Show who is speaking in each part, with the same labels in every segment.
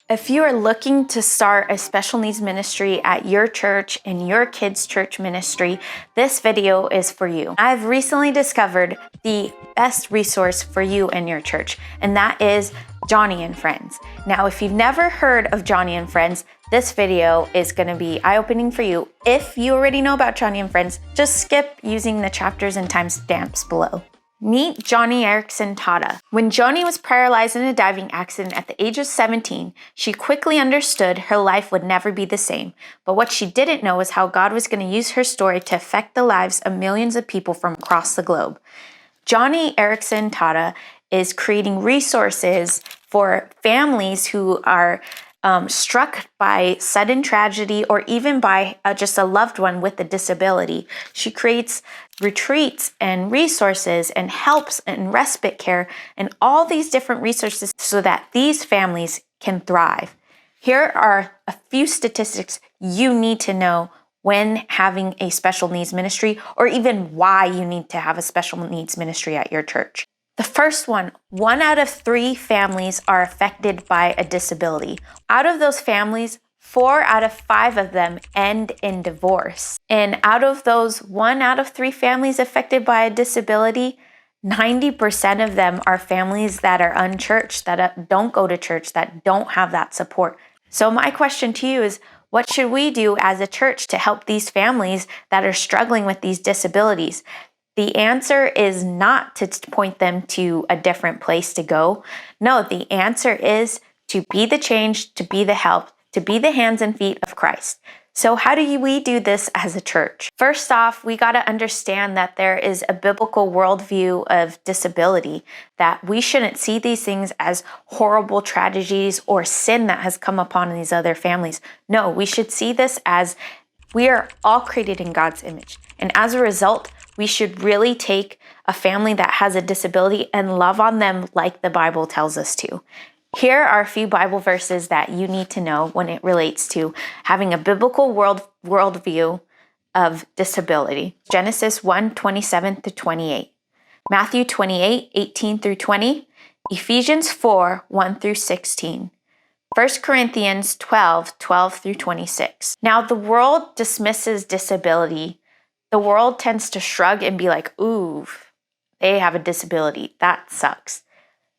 Speaker 1: If you are looking to start a special needs ministry at your church and your kids' church ministry, this video is for you. I've recently discovered the best resource for you and your church, and that is Joni and Friends. Now, if you've never heard of Joni and Friends, this video is going to be eye-opening for you. If you already know about Joni and Friends, just skip using the chapters and timestamps below. Meet Joni Eareckson Tada. When Joni was paralyzed in a diving accident at the age of 17, she quickly understood her life would never be the same. But what she didn't know was how God was going to use her story to affect the lives of millions of people from across the globe. Joni Eareckson Tada is creating resources for families who are struck by sudden tragedy or even by just a loved one with a disability. She creates retreats and resources and helps and respite care and all these different resources so that these families can thrive. Here are a few statistics you need to know when having a special needs ministry, or even why you need to have a special needs ministry at your church. The first one out of 3 families are affected by a disability. Out of those families, 4 out of 5 of them end in divorce. And out of those 1 out of 3 families affected by a disability, 90% of them are families that are unchurched, that don't go to church, that don't have that support. So my question to you is, what should we do as a church to help these families that are struggling with these disabilities? The answer is not to point them to a different place to go. No, the answer is to be the change, to be the help, to be the hands and feet of Christ. So how do we do this as a church? First off, we got to understand that there is a biblical worldview of disability, that we shouldn't see these things as horrible tragedies or sin that has come upon these other families. No, we should see this as we are all created in God's image. And as a result, we should really take a family that has a disability and love on them like the Bible tells us to. Here are a few Bible verses that you need to know when it relates to having a biblical worldview of disability. Genesis 1:27-28, Matthew 28:18-20, Ephesians 4:1-16, 1 Corinthians 12:12-26. Now, the world dismisses disability. The world tends to shrug and be like, ooh, they have a disability. That sucks.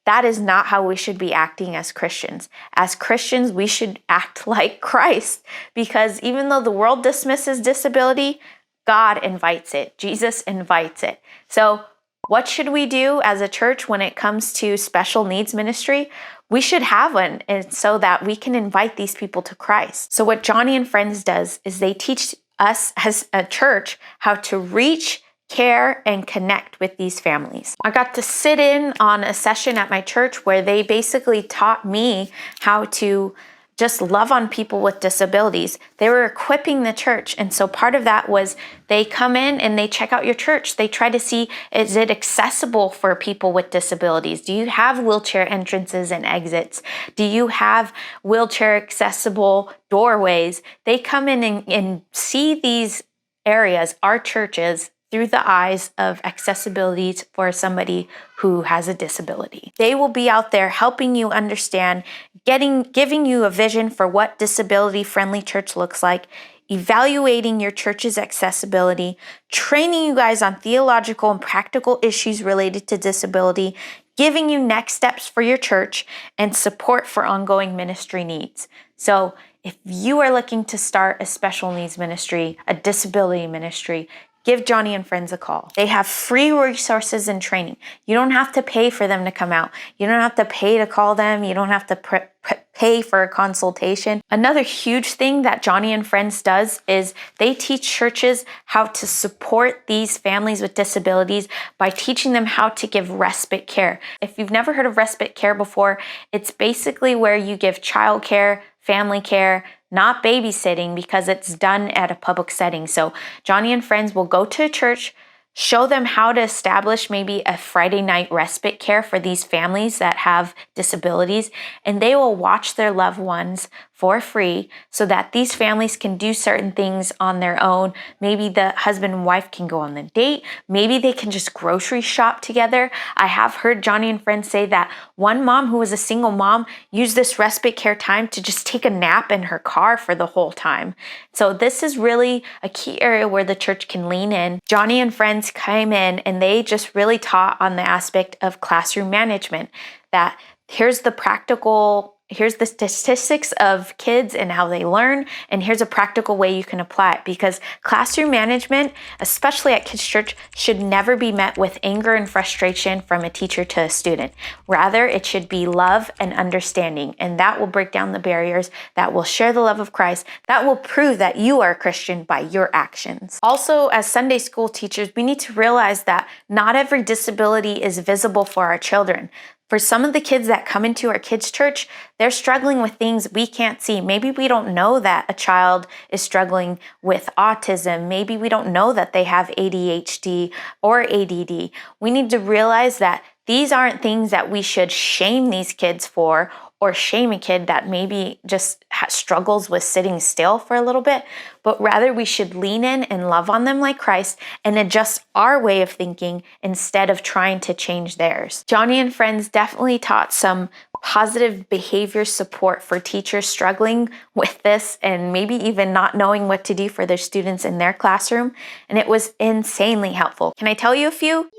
Speaker 1: That is not how we should be acting as Christians. As Christians, we should act like Christ, because even though the world dismisses disability, God invites it. Jesus invites it. So what should we do as a church when it comes to special needs ministry? We should have one, and so that we can invite these people to Christ. So what Joni and Friends does is they teach us as a church how to reach, care, and connect with these families. I got to sit in on a session at my church where they basically taught me how to just love on people with disabilities. They were equipping the church. And so part of that was they come in and they check out your church. They try to see, is it accessible for people with disabilities? Do you have wheelchair entrances and exits? Do you have wheelchair accessible doorways? They come in and see these areas, our churches, through the eyes of accessibility for somebody who has a disability. They will be out there helping you understand, giving you a vision for what disability-friendly church looks like, evaluating your church's accessibility, training you guys on theological and practical issues related to disability, giving you next steps for your church, and support for ongoing ministry needs. So if you are looking to start a special needs ministry, a disability ministry, give Joni and Friends a call. They have free resources and training. You don't have to pay for them to come out. You don't have to pay to call them. You don't have to pay for a consultation. Another huge thing that Joni and Friends does is they teach churches how to support these families with disabilities by teaching them how to give respite care. If you've never heard of respite care before, it's basically where you give child care, family care, not babysitting, because it's done at a public setting. So Joni and Friends will go to a church, show them how to establish maybe a Friday night respite care for these families that have disabilities, and they will watch their loved ones for free so that these families can do certain things on their own. Maybe the husband and wife can go on the date. Maybe they can just grocery shop together. I have heard Joni and Friends say that one mom who was a single mom used this respite care time to just take a nap in her car for the whole time. So this is really a key area where the church can lean in. Joni and Friends came in and they just really taught on the aspect of classroom management, that here's the statistics of kids and how they learn, and here's a practical way you can apply it. Because classroom management, especially at kids' church, should never be met with anger and frustration from a teacher to a student. Rather, it should be love and understanding, and that will break down the barriers, that will share the love of Christ, that will prove that you are a Christian by your actions. Also, as Sunday school teachers, we need to realize that not every disability is visible for our children. For some of the kids that come into our kids' church, they're struggling with things we can't see. Maybe we don't know that a child is struggling with autism. Maybe we don't know that they have ADHD or ADD. We need to realize that these aren't things that we should shame these kids for, or shame a kid that maybe just struggles with sitting still for a little bit, but rather we should lean in and love on them like Christ and adjust our way of thinking instead of trying to change theirs. Joni and Friends definitely taught some positive behavior support for teachers struggling with this and maybe even not knowing what to do for their students in their classroom, and it was insanely helpful. Can I tell you a few?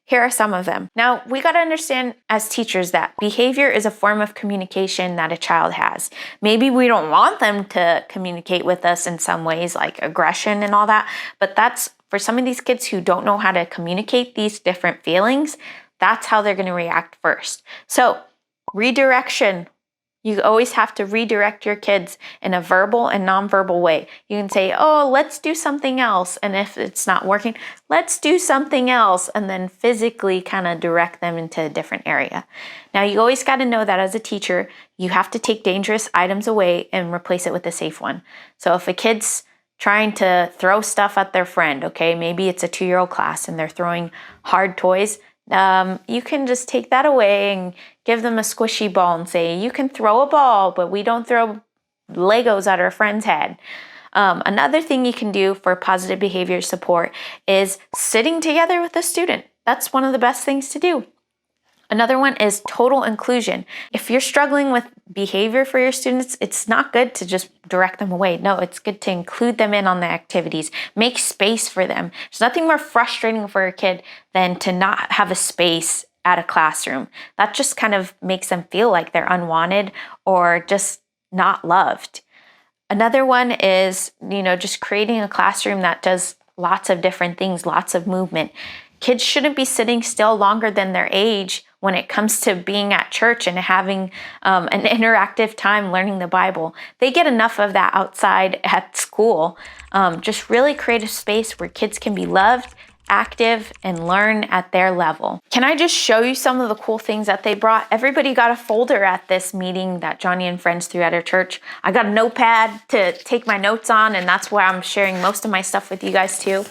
Speaker 1: Here are some of them. Now, we got to understand as teachers that behavior is a form of communication that a child has. Maybe we don't want them to communicate with us in some ways, like aggression and all that, but that's for some of these kids who don't know how to communicate these different feelings, that's how they're going to react first. So, redirection. You always have to redirect your kids in a verbal and nonverbal way. You can say, oh, let's do something else. And if it's not working, let's do something else. And then physically kind of direct them into a different area. Now, you always got to know that as a teacher, you have to take dangerous items away and replace it with a safe one. So if a kid's trying to throw stuff at their friend, okay, maybe it's a 2-year-old class and they're throwing hard toys, you can just take that away and give them a squishy ball and say, you can throw a ball, but we don't throw Legos at our friend's head. Another thing you can do for positive behavior support is sitting together with a student. That's one of the best things to do. Another one is total inclusion. If you're struggling with behavior for your students, it's not good to just direct them away. No, it's good to include them in on the activities. Make space for them. There's nothing more frustrating for a kid than to not have a space at a classroom. That just kind of makes them feel like they're unwanted or just not loved. Another one is, just creating a classroom that does lots of different things, lots of movement. Kids shouldn't be sitting still longer than their age when it comes to being at church and having an interactive time learning the Bible. They get enough of that outside at school. Just really create a space where kids can be loved, active, and learn at their level. Can I just show you some of the cool things that they brought? Everybody got a folder at this meeting that Joni and Friends threw at her church. I got a notepad to take my notes on, and that's where I'm sharing most of my stuff with you guys too.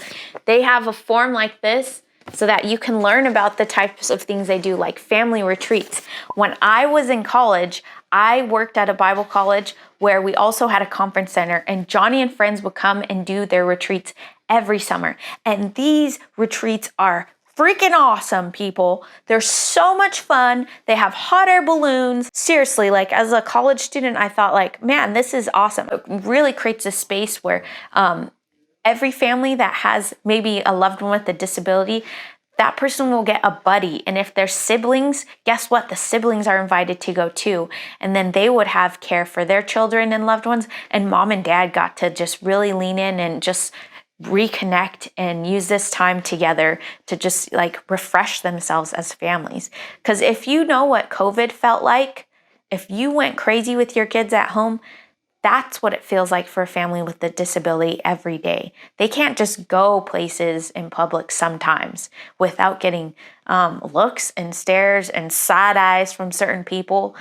Speaker 1: They have a form like this so that you can learn about the types of things they do, like family retreats. When I was in college, I worked at a Bible college where we also had a conference center, and Joni and Friends would come and do their retreats every summer. And these retreats are freaking awesome, people. They're so much fun. They have hot air balloons. Seriously, as a college student, I thought man, this is awesome. It really creates a space where every family that has maybe a loved one with a disability, that person will get a buddy. And if they're siblings, guess what? The siblings are invited to go too. And then they would have care for their children and loved ones. And mom and dad got to just really lean in and just reconnect and use this time together to just refresh themselves as families. Because if you know what COVID felt like, if you went crazy with your kids at home, that's what it feels like for a family with a disability every day. They can't just go places in public sometimes without getting looks and stares and side eyes from certain people.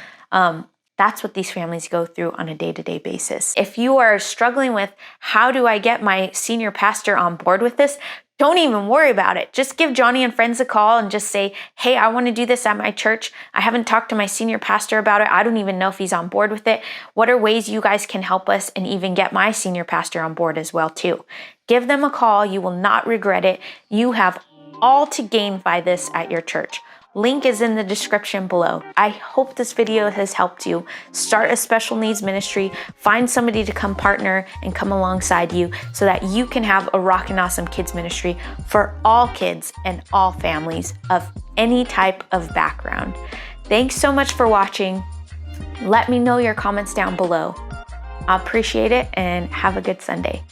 Speaker 1: That's what these families go through on a day-to-day basis. If you are struggling with how do I get my senior pastor on board with this, don't even worry about it. Just give Joni and Friends a call and just say, hey, I want to do this at my church. I haven't talked to my senior pastor about it. I don't even know if he's on board with it. What are ways you guys can help us and even get my senior pastor on board as well too? Give them a call. You will not regret it. You have all to gain by this at your church. Link is in the description below. I hope this video has helped you start a special needs ministry, find somebody to come partner and come alongside you so that you can have a rockin' awesome kids ministry for all kids and all families of any type of background. Thanks so much for watching. Let me know your comments down below. I appreciate it and have a good Sunday.